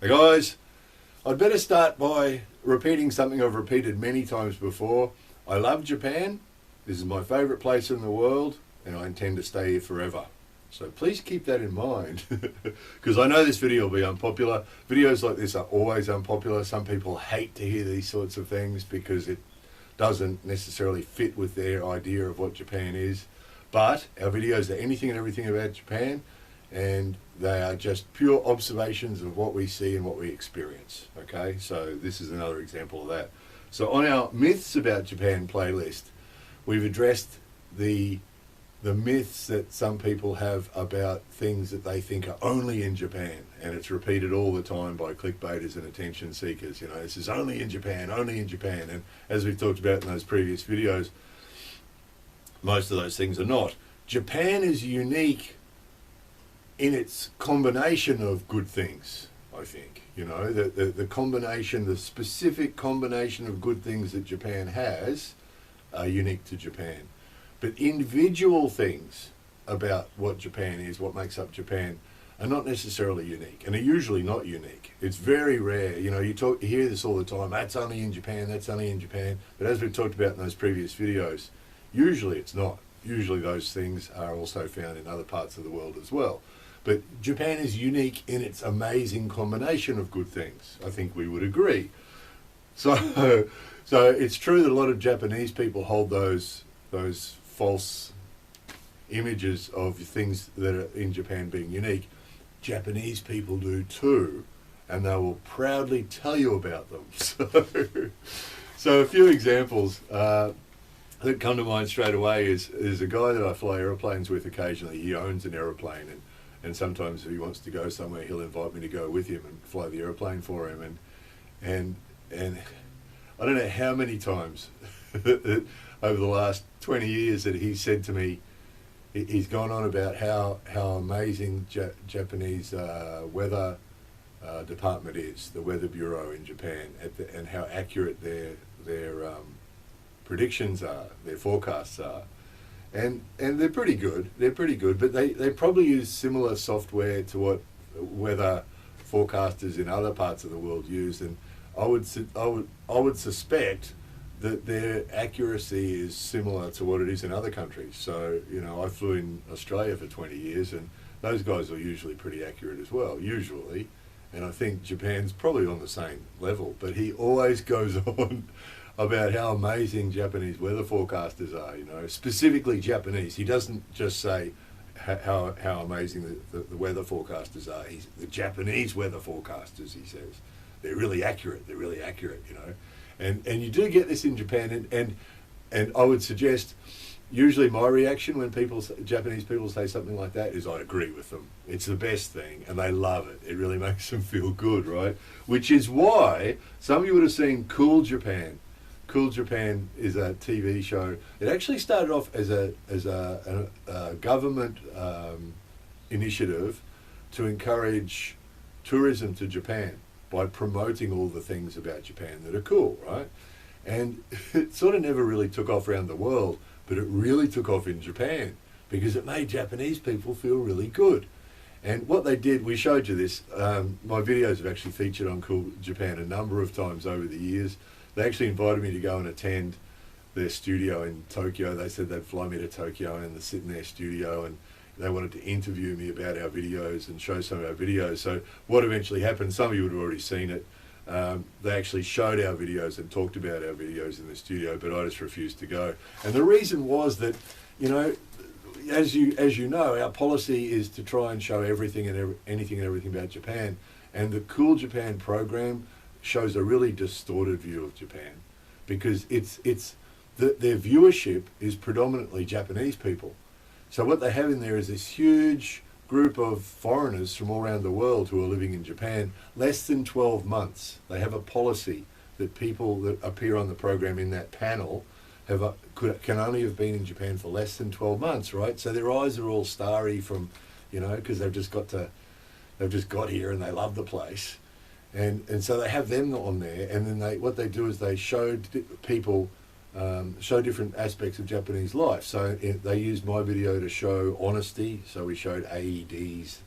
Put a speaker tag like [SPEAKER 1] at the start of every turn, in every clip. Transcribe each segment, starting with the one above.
[SPEAKER 1] Hey guys, I'd better start by repeating something I've repeated many times before. I love Japan. This is my favourite place in the world and I intend to stay here forever. So please keep that in mind because I know this video will be unpopular. Videos like this are always unpopular. Some people hate to hear these sorts of things because it doesn't necessarily fit with their idea of what Japan is. But our videos are anything and everything about Japan, and they are just pure observations of what we see and what we experience. Okay, so this is another example of that. So on our myths about Japan playlist, we've addressed the myths that some people have about things that they think are only in Japan, and it's repeated all the time by clickbaiters and attention seekers. You know, this is only in Japan, only in Japan. And as we've talked about in those previous videos, most of those things are not. Japan is unique in its combination of good things, I think. You know, the combination, the specific combination of good things that Japan has are unique to Japan. But individual things about what Japan is, what makes up Japan, are not necessarily unique, and are usually not unique. It's very rare. You know, you hear this all the time, that's only in Japan, that's only in Japan. But as we've talked about in those previous videos, usually it's not. Usually those things are also found in other parts of the world as well. But Japan is unique in its amazing combination of good things. I think we would agree. So it's true that a lot of Japanese people hold those false images of things that are in Japan being unique. Japanese people do too, and they will proudly tell you about them. So a few examples that come to mind straight away is a guy that I fly aeroplanes with occasionally. He owns an aeroplane, and sometimes if he wants to go somewhere, he'll invite me to go with him and fly the aeroplane for him. And I don't know how many times over the last 20 years that he said to me, he's gone on about how amazing Japanese weather department is, the weather bureau in Japan, and how accurate their predictions are, their forecasts are. And they're pretty good. They're pretty good, but they probably use similar software to what weather forecasters in other parts of the world use. And I would suspect that their accuracy is similar to what it is in other countries. So, you know, I flew in Australia for 20 years, and those guys are usually pretty accurate as well, usually. And I think Japan's probably on the same level. But he always goes on about how amazing Japanese weather forecasters are, you know, specifically Japanese. He doesn't just say how amazing the weather forecasters are. He's the Japanese weather forecasters, he says. They're really accurate, you know. And you do get this in Japan, and I would suggest, usually my reaction when Japanese people say something like that is I agree with them. It's the best thing, and they love it. It really makes them feel good, right? Which is why some of you would have seen Cool Japan. Cool Japan is a TV show. It actually started off as a government initiative to encourage tourism to Japan by promoting all the things about Japan that are cool, right? And it sort of never really took off around the world, but it really took off in Japan because it made Japanese people feel really good. And what they did, we showed you this, my videos have actually featured on Cool Japan a number of times over the years. They actually invited me to go and attend their studio in Tokyo. They said they'd fly me to Tokyo and sit in their studio, and they wanted to interview me about our videos and show some of our videos. So what eventually happened, some of you would have already seen it, they actually showed our videos and talked about our videos in the studio, but I just refused to go. And the reason was that, you know, as you know, our policy is to try and show everything and anything and everything about Japan, and the Cool Japan program shows a really distorted view of Japan because their viewership is predominantly Japanese people. So what they have in there is this huge group of foreigners from all around the world who are living in Japan, less than 12 months. They have a policy that people that appear on the program in that panel can only have been in Japan for less than 12 months, right? So their eyes are all starry from, you know, because they've just got here and they love the place. And so they have them on there, and then what they do is they show people, show different aspects of Japanese life. So they used my video to show honesty. So we showed AEDs,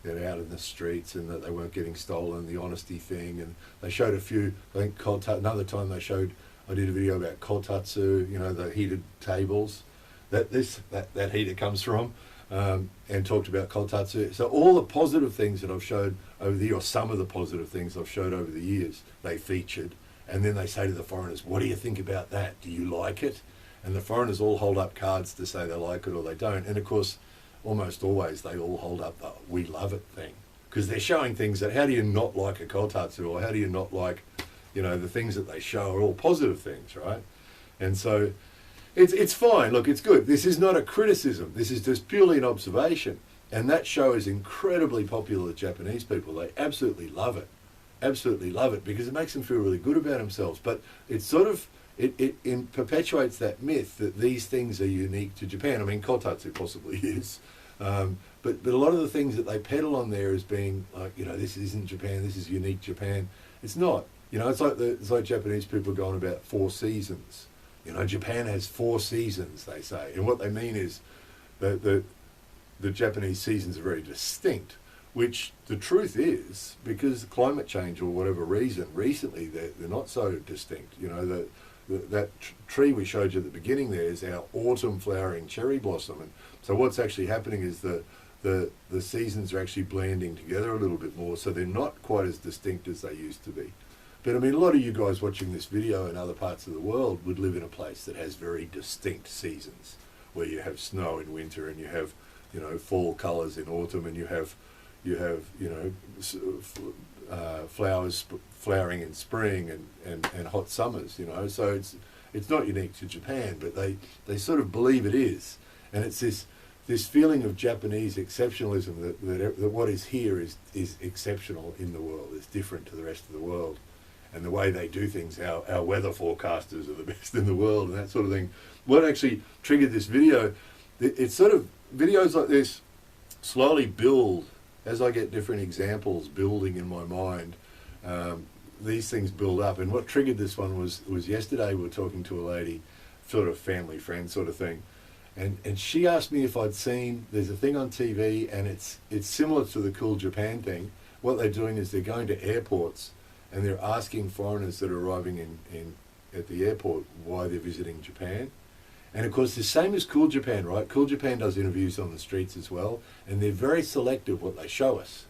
[SPEAKER 1] out in the streets, and that they weren't getting stolen, the honesty thing. And they showed a few, I think another time they showed, I did a video about kotatsu, the heated tables that heater comes from, and talked about kotatsu. So all the positive things that I've showed over the year, or some of the positive things I've showed over the years, they featured. And then they say to the foreigners, what do you think about that? Do you like it? And the foreigners all hold up cards to say they like it or they don't. And of course, almost always they all hold up the we love it thing. Because they're showing things that, how do you not like a kotatsu, or how do you not like, the things that they show are all positive things, right? And so it's fine. Look, it's good. This is not a criticism. This is just purely an observation. And that show is incredibly popular with Japanese people. They absolutely love it. Absolutely love it, because it makes them feel really good about themselves. But it's sort of, it perpetuates that myth that these things are unique to Japan. I mean, kotatsu possibly is. But a lot of the things that they peddle on there as being like, this isn't Japan, this is unique Japan. It's not. It's like Japanese people going about 4 seasons. Japan has 4 seasons, they say. And what they mean is that the Japanese seasons are very distinct, which the truth is, because climate change or whatever reason, recently they're not so distinct. That tree we showed you at the beginning there is our autumn flowering cherry blossom. And so what's actually happening is the seasons are actually blending together a little bit more, so they're not quite as distinct as they used to be. But I mean, a lot of you guys watching this video in other parts of the world would live in a place that has very distinct seasons, where you have snow in winter and you have, fall colours in autumn, and you have flowers flowering in spring and hot summers, So it's not unique to Japan, but they sort of believe it is. And it's this feeling of Japanese exceptionalism that what is here is exceptional in the world, is different to the rest of the world. And the way they do things, our weather forecasters are the best in the world, and that sort of thing. What actually triggered this video, it's sort of, videos like this slowly build, as I get different examples building in my mind, these things build up. And what triggered this one was yesterday we were talking to a lady, sort of family friend sort of thing, and she asked me if I'd seen, there's a thing on TV, and it's similar to the Cool Japan thing. What they're doing is they're going to airports and they're asking foreigners that are arriving at the airport why they're visiting Japan. And of course, the same as Cool Japan, right? Cool Japan does interviews on the streets as well, and they're very selective what they show us,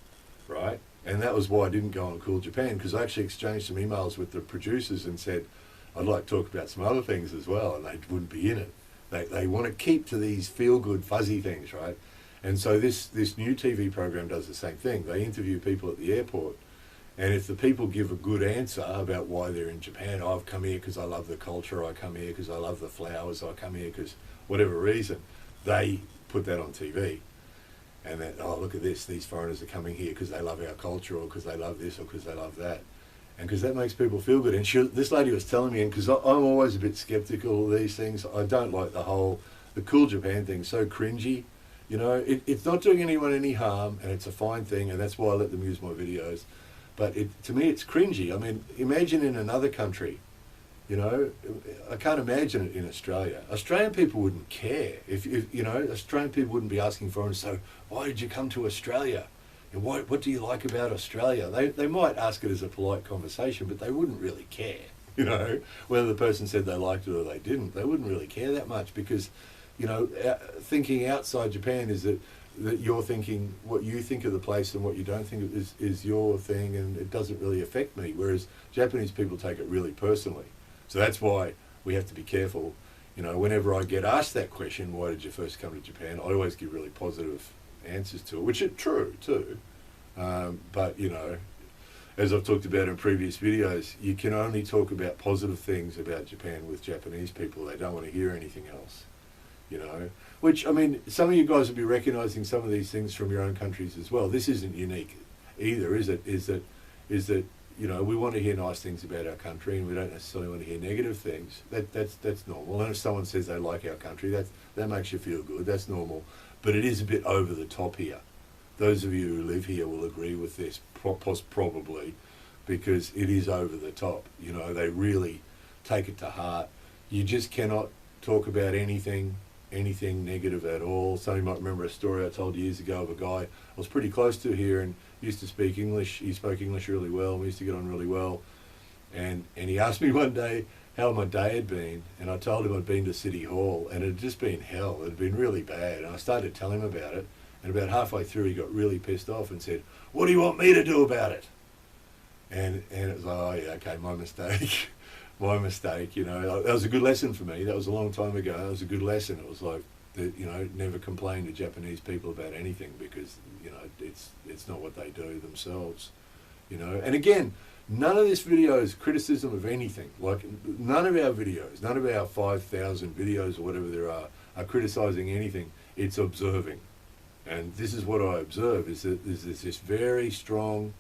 [SPEAKER 1] right? And that was why I didn't go on Cool Japan, because I actually exchanged some emails with the producers and said, I'd like to talk about some other things as well, and they wouldn't be in it. They want to keep to these feel-good, fuzzy things, right? And so this new TV program does the same thing. They interview people at the airport, and if the people give a good answer about why they're in Japan, I've come here because I love the culture, I come here because I love the flowers, I come here because whatever reason, they put that on TV. And then, oh, look at this, these foreigners are coming here because they love our culture, or because they love this, or because they love that. And because that makes people feel good. And this lady was telling me, and because I'm always a bit skeptical of these things, I don't like the Cool Japan thing, so cringy. It's not doing anyone any harm, and it's a fine thing, and that's why I let them use my videos. But to me, it's cringy. I mean, imagine in another country, I can't imagine it in Australia. Australian people wouldn't care. If Australian people wouldn't be asking foreigners, so why did you come to Australia? And what do you like about Australia? They might ask it as a polite conversation, but they wouldn't really care, whether the person said they liked it or they didn't. They wouldn't really care that much, because, thinking outside Japan is that you're thinking what you think of the place, and what you don't think is your thing, and it doesn't really affect me, whereas Japanese people take it really personally. So that's why we have to be careful. Whenever I get asked that question, why did you first come to Japan, I always give really positive answers to it, which are true too. But as I've talked about in previous videos, you can only talk about positive things about Japan with Japanese people. They don't want to hear anything else. Which, I mean, some of you guys will be recognizing some of these things from your own countries as well. This isn't unique either, is it? Is that we want to hear nice things about our country, and we don't necessarily want to hear negative things. That's normal. And if someone says they like our country, that makes you feel good. That's normal. But it is a bit over the top here. Those of you who live here will agree with this, probably, because it is over the top. They really take it to heart. You just cannot talk about anything anything negative at all. Some of you might remember a story I told years ago of a guy I was pretty close to here and used to speak English. He spoke English really well. We used to get on really well. And he asked me one day how my day had been, and I told him I'd been to City Hall, and it had just been hell. It had been really bad. And I started to tell him about it, and about halfway through he got really pissed off and said, "What do you want me to do about it?" And it was like, oh yeah, okay, my mistake. My mistake, you know. That was a good lesson for me. That was a long time ago. That was a good lesson. It was like, you know, never complain to Japanese people about anything, because, you know, it's not what they do themselves, you know. And again, none of this video is criticism of anything. Like, none of our videos, none of our 5,000 videos or whatever there are criticizing anything. It's observing. And this is what I observe, is that there's this very strong,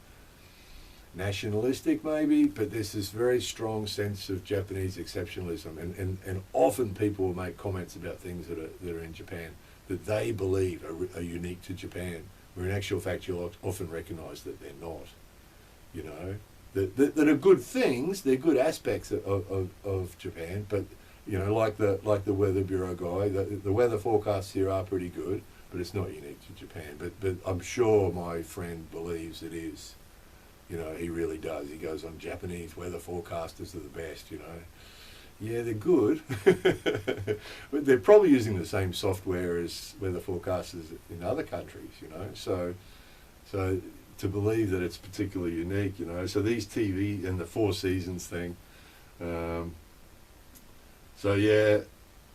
[SPEAKER 1] nationalistic maybe, but there's this very strong sense of Japanese exceptionalism, and often people will make comments about things that are in Japan that they believe are unique to Japan, where in actual fact you'll often recognise that they're not, you know, that are good things, they're good aspects of Japan, but, you know, like the Weather Bureau guy, the weather forecasts here are pretty good, but it's not unique to Japan, but I'm sure my friend believes it is. You know, he really does. He goes on, Japanese weather forecasters are the best, you know. Yeah, they're good. But they're probably using the same software as weather forecasters in other countries, you know. So to believe that it's particularly unique, you know. So these TV and the Four Seasons thing. So yeah,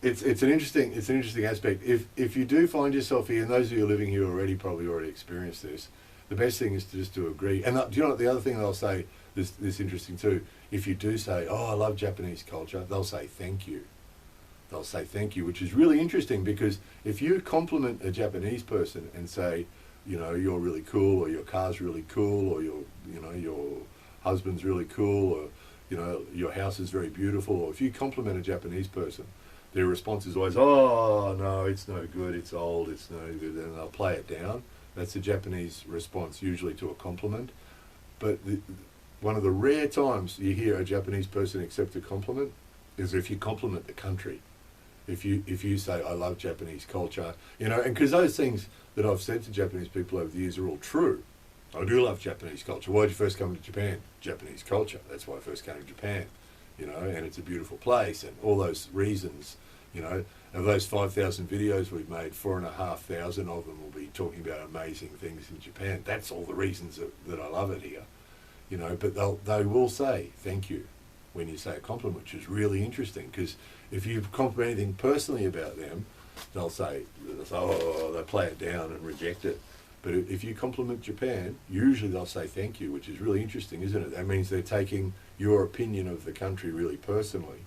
[SPEAKER 1] it's an interesting aspect. If you do find yourself here, and those of you living here already probably already experienced this, the best thing is just to agree. And do you know what the other thing they'll say, this interesting too, if you do say, oh, I love Japanese culture, they'll say thank you. They'll say thank you, which is really interesting, because if you compliment a Japanese person and say, you know, you're really cool, or your car's really cool, or your husband's really cool, or, you know, your house is very beautiful, or if you compliment a Japanese person, their response is always, oh, no, it's no good, it's old, it's no good, and they'll play it down. That's the Japanese response, usually to a compliment. But one of the rare times you hear a Japanese person accept a compliment is if you compliment the country. If you say, I love Japanese culture, you know, and because those things that I've said to Japanese people over the years are all true. I do love Japanese culture. Why did you first come to Japan? Japanese culture. That's why I first came to Japan, you know, and it's a beautiful place, and all those reasons, you know. Of those 5,000 videos we've made, 4,500 of them will be talking about amazing things in Japan. That's all the reasons that I love it here, you know. But they will say thank you when you say a compliment, which is really interesting, because if you compliment anything personally about them, they'll say, oh, they play it down and reject it. But if you compliment Japan, usually they'll say thank you, which is really interesting, isn't it? That means they're taking your opinion of the country really personally,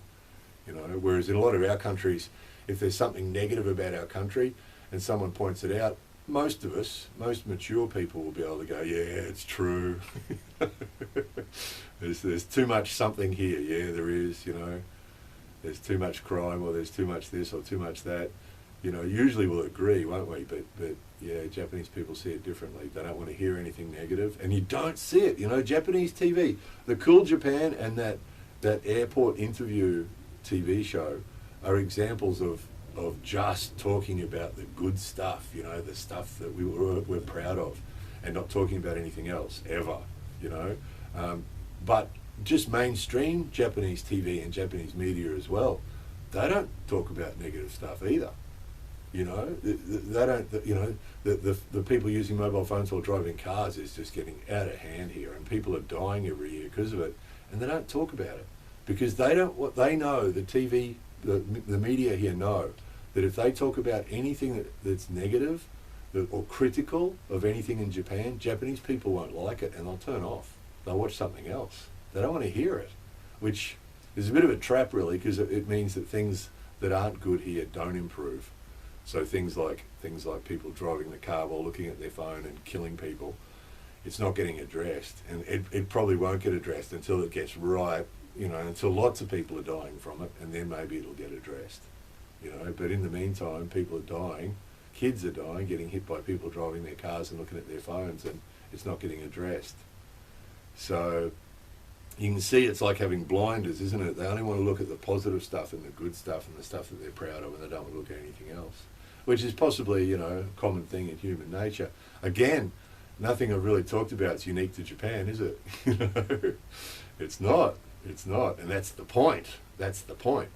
[SPEAKER 1] you know. Whereas in a lot of our countries, if there's something negative about our country and someone points it out, most of us, most mature people will be able to go, yeah, it's true. there's too much something here. Yeah, there is, you know. There's too much crime, or there's too much this or too much that. You know, usually we'll agree, won't we? But yeah, Japanese people see it differently. They don't want to hear anything negative. And you don't see it, you know. Japanese TV, the Cool Japan and that airport interview TV show are examples of just talking about the good stuff, you know, the stuff that we're proud of, and not talking about anything else ever, you know. But just mainstream Japanese TV and Japanese media as well, they don't talk about negative stuff either, you know. They don't, you know, the people using mobile phones or driving cars is just getting out of hand here, and people are dying every year because of it, and they don't talk about it, because they don't, what they know, the TV, the media here know that if they talk about anything that's negative or critical of anything in Japan, Japanese people won't like it, and they'll turn off. They'll watch something else. They don't want to hear it, which is a bit of a trap, really, because it means that things that aren't good here don't improve. So things like people driving the car while looking at their phone and killing people, it's not getting addressed, and it probably won't get addressed until it gets right, you know, until lots of people are dying from it, and then maybe it'll get addressed, you know. But in the meantime, people are dying, kids are dying, getting hit by people driving their cars and looking at their phones, and it's not getting addressed. So you can see it's like having blinders, isn't it? They only want to look at the positive stuff and the good stuff and the stuff that they're proud of, and they don't want to look at anything else, which is possibly, a common thing in human nature. Again, nothing I've really talked about is unique to Japan, is it? It's not. It's not, and that's the point. That's the point.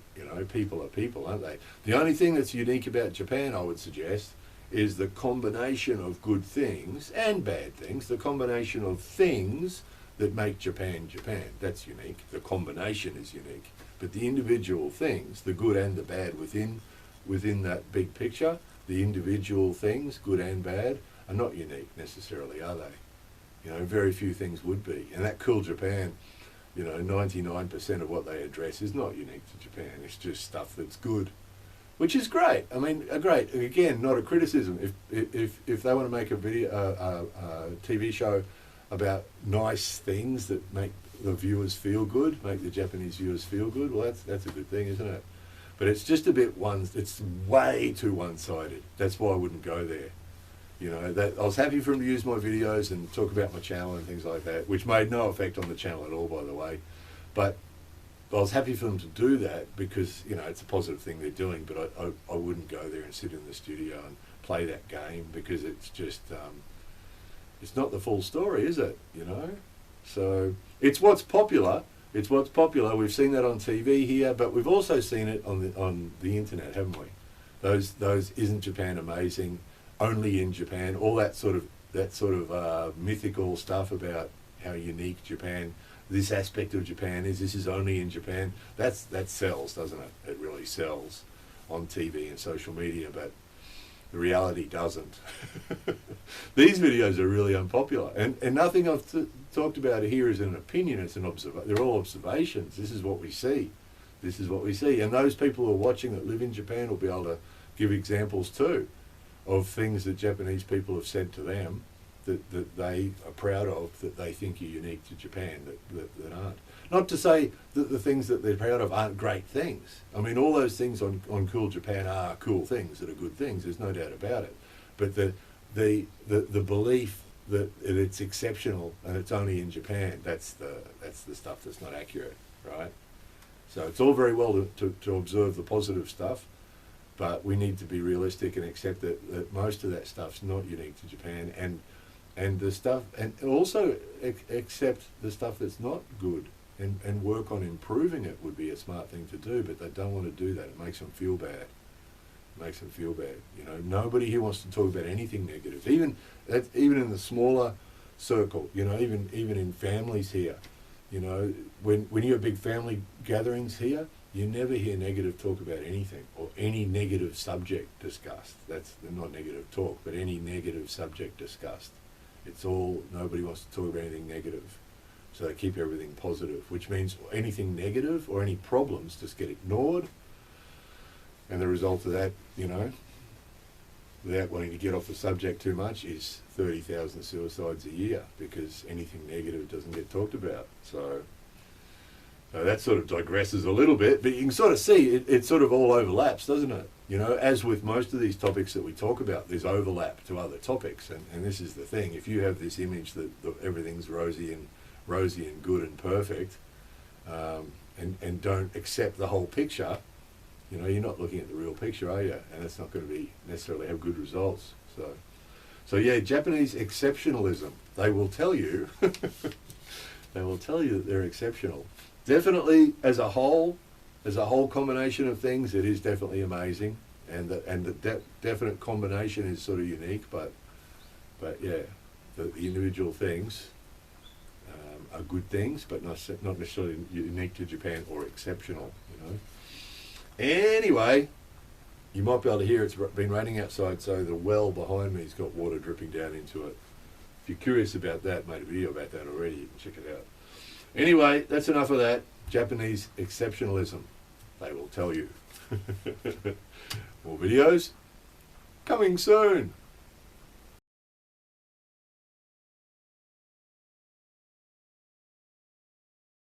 [SPEAKER 1] People are people, aren't they? The only thing that's unique about Japan, I would suggest, is the combination of good things and bad things, the combination of things that make Japan Japan. That's unique. The combination is unique. But the individual things, the good and the bad within that big picture, the individual things, good and bad, are not unique necessarily, are they? Very few things would be. And that cool Japan, 99% of what they address is not unique to Japan. It's just stuff that's good, which is great. I mean, great. Again, not a criticism. If they want to make a TV show about nice things that make the viewers feel good, make the Japanese viewers feel good, well, that's a good thing, isn't it? But it's just a bit it's way too one-sided. That's why I wouldn't go there. That I was happy for him to use my videos and talk about my channel and things like that, which made no effect on the channel at all, by the way. But I was happy for them to do that because, it's a positive thing they're doing, but I wouldn't go there and sit in the studio and play that game because it's just, it's not the full story, is it? So it's what's popular. It's what's popular. We've seen that on TV here, but we've also seen it on the internet, haven't we? Those Isn't Japan Amazing? Only in Japan, all that sort of mythical stuff about how unique Japan, this aspect of Japan is. This is only in Japan. That sells, doesn't it? It really sells on TV and social media, but the reality doesn't. These videos are really unpopular, and nothing I've talked about here is an opinion. It's an they're all observations. This is what we see. This is what we see, and those people who are watching that live in Japan will be able to give examples too of things that Japanese people have said to them that they are proud of, that they think are unique to Japan, that aren't. Not to say that the things that they're proud of aren't great things. I mean, all those things on Cool Japan are cool things that are good things, there's no doubt about it. But the belief that it's exceptional and it's only in Japan, that's the stuff that's not accurate, right? So it's all very well to observe the positive stuff, but we need to be realistic and accept that most of that stuff's not unique to Japan, and the stuff, and also accept the stuff that's not good, and work on improving it would be a smart thing to do. But they don't want to do that. It makes them feel bad. It makes them feel bad. Nobody here wants to talk about anything negative. Even in the smaller circle. Even in families here. When you have big family gatherings here, you never hear negative talk about anything or any negative subject discussed. That's not negative talk, but any negative subject discussed. It's all, nobody wants to talk about anything negative. So they keep everything positive, which means anything negative or any problems just get ignored. And the result of that, without wanting to get off the subject too much, is 30,000 suicides a year because anything negative doesn't get talked about. So that sort of digresses a little bit, but you can sort of see it sort of all overlaps, doesn't it? As with most of these topics that we talk about, there's overlap to other topics, and this is the thing. If you have this image that everything's rosy and good and perfect, and don't accept the whole picture, you're not looking at the real picture, are you? And it's not going to be necessarily have good results. So yeah, Japanese exceptionalism. They will tell you, that they're exceptional. Definitely, as a whole combination of things, it is definitely amazing, and the definite combination is sort of unique. But yeah, the individual things are good things, but not necessarily unique to Japan or exceptional. Anyway, you might be able to hear it's been raining outside, so the well behind me has got water dripping down into it. If you're curious about that, made a video about that already. You can check it out. Anyway, that's enough of that. Japanese exceptionalism. They will tell you. More videos coming soon.